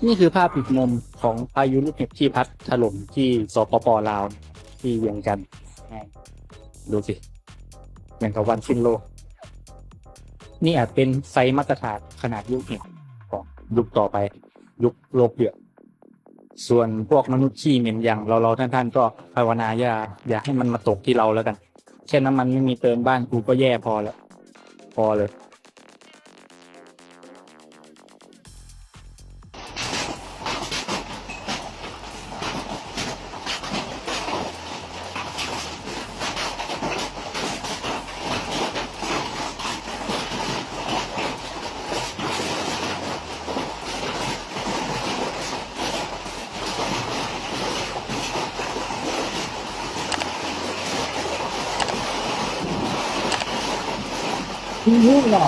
นี่คือภาพอีกมุมของพายุลูกเห็บที่พัดถล่มที่สปป.ลาวที่เวียงจันทร์ดูสิเหมือนกับวันสิ้นโลกนี่อาจเป็นไซส์มาตรฐานขนาดลูกเห็บของยุคต่อไปยุคโลกเดือดส่วนพวกมนุษย์ขี้เหม็นอย่างเราท่านก็ภาวนาอย่าให้มันมาตกที่เราแล้วกันแค่น้ำมันไม่มีเติมบ้านกูก็แย่พอแล้วพอเลยยุ่งหรอ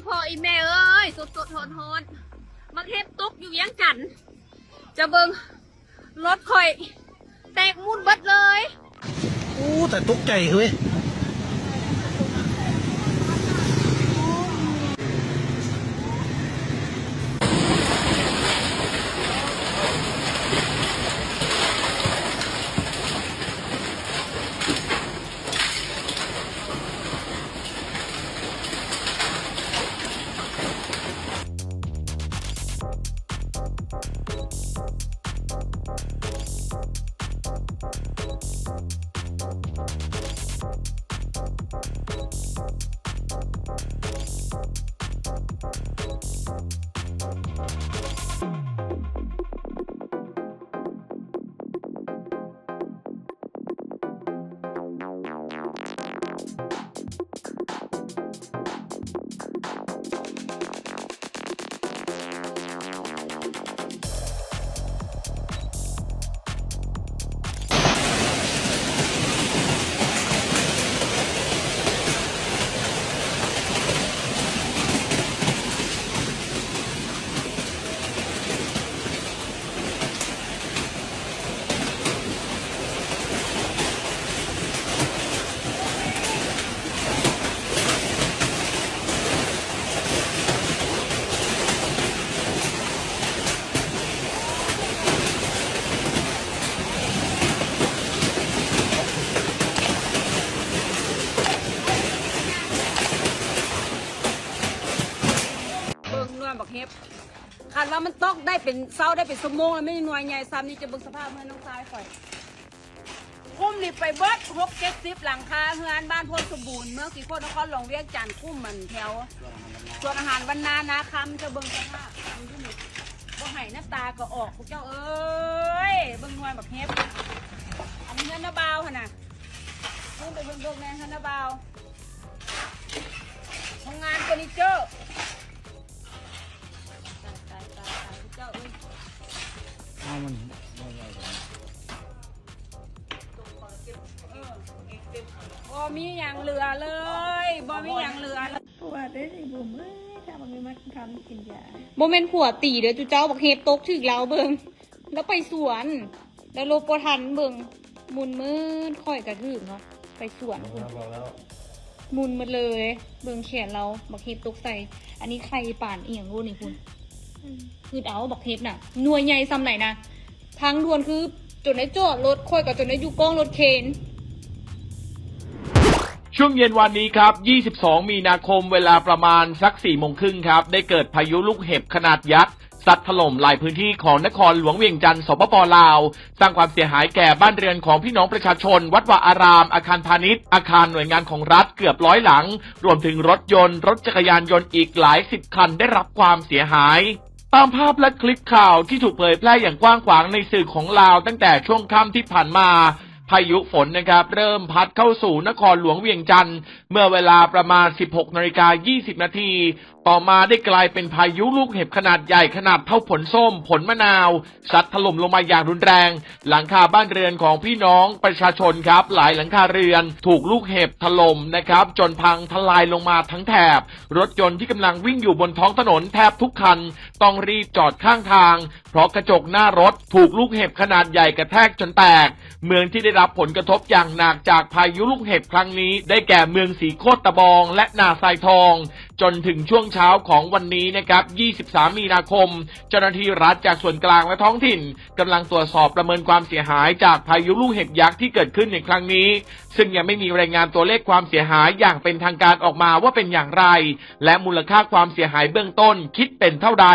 พ่ออีแม่เอ้ยสดๆทนๆมาเทปตุกอยู่ยังกันจะเบิงรถข่อยแตกมุ่นเบิดเลย โอ้แต่ตกใจเฮ้ยเบิงหน่วยบักเฮ็บคาดว่ามันตกได้เป็นเศร้าได้เป็นชั่วโมงแล้วไม่หน่วยใหญ่ซ้ำนี่จะเบิงสภาพเมื่อน้องชายข่อยคุ้มนี่ไปเบิด60-70หลังคาเฮือนบ้านโพนสมบูรณ์เมืองศรีโคตรนครหลวงเวียงจันทร์คุ้มมันแถวส่วนอาหารบรรณานาคำจะเบิงสภาพดูนี่บ่ให้หน้าตาก็ออกพวกเจ้าเอ้ยเบิงหน่วยบักเฮ็บอันนี้เฮือนนาบาวหั่นน่ะคุ้มไปเบิงแม่เฮือนนาบาวโรงงานเฟอร์นิเจอร์ตายเจ้าเอ้ยบ่มีอย่างเหลือเลยบ่มีอย่างเหลือเลย ผัวได้สิบุ๋มเอ้ยถ้ามันไม่มาทำกินยา โมเมนต์ผัวตีเด้อจุเจ้าบอกเฮบตกถึกแล้วเบิงแล้วไปสวนแล้วโลโปทันเบิงมุนมืดค่อยกระถึกเนาะไปสวนคุณมุนมาเลยเบิงแขนเราบอกเฮบตกใส่อันนี้ใครป่านเอียงรู้นี่คุณคือเอาบอกเฮบน่ะหน่วยใหญ่ซ้ำไหนนะทางด่วนคือจนได้จอดรถค่อยกับจนได้อยู่กล้องรถเคน ช่วงเย็นวันนี้ครับ 22 มีนาคม เวลาประมาณสัก 4 โมงครึ่งครับ ได้เกิดพายุลูกเห็บขนาดยักษ์ ซัดถล่มหลายพื้นที่ของนครหลวงเวียงจันทร์สปป.ลาวสร้างความเสียหายแก่บ้านเรือนของพี่น้องประชาชนวัดวาอารามอาคารพาณิชย์อาคารหน่วยงานของรัฐเกือบ100 หลังรวมถึงรถยนต์รถจักรยานยนต์อีกหลายสิบคันได้รับความเสียหายตามภาพและคลิปข่าวที่ถูกเผยแพร่อย่างกว้างขวางในสื่อของลาวตั้งแต่ช่วงค่ำที่ผ่านมาพายุฝนนะครับเริ่มพัดเข้าสู่นครหลวงเวียงจันทร์เมื่อเวลาประมาณ 16:20 น.ต่อมาได้กลายเป็นพายุลูกเห็บขนาดใหญ่ขนาดเท่าผลส้มผลมะนาวซัดถล่มลงมาอย่างรุนแรงหลังคาบ้านเรือนของพี่น้องประชาชนครับหลายหลังคาเรือนถูกลูกเห็บถล่มนะครับจนพังทลายลงมาทั้งแถบรถยนต์ที่กำลังวิ่งอยู่บนท้องถนนแทบทุกคันต้องรีบจอดข้างทางเพราะกระจกหน้ารถถูกลูกเห็บขนาดใหญ่กระแทกจนแตกเมืองที่ได้รับผลกระทบอย่างหนักจากพายุลูกเห็บครั้งนี้ได้แก่เมืองสีโคตรตะบองและนาทรายทองจนถึงช่วงเช้าของวันนี้นะครับ 23 มีนาคมเจ้าหน้าที่รัฐจากส่วนกลางและท้องถิ่นกำลังตรวจสอบประเมินความเสียหายจากพายุลูกเห็บยักษ์ที่เกิดขึ้นในครั้งนี้ซึ่งยังไม่มีรายงานตัวเลขความเสียหายอย่างเป็นทางการออกมาว่าเป็นอย่างไรและมูลค่าความเสียหายเบื้องต้นคิดเป็นเท่าใด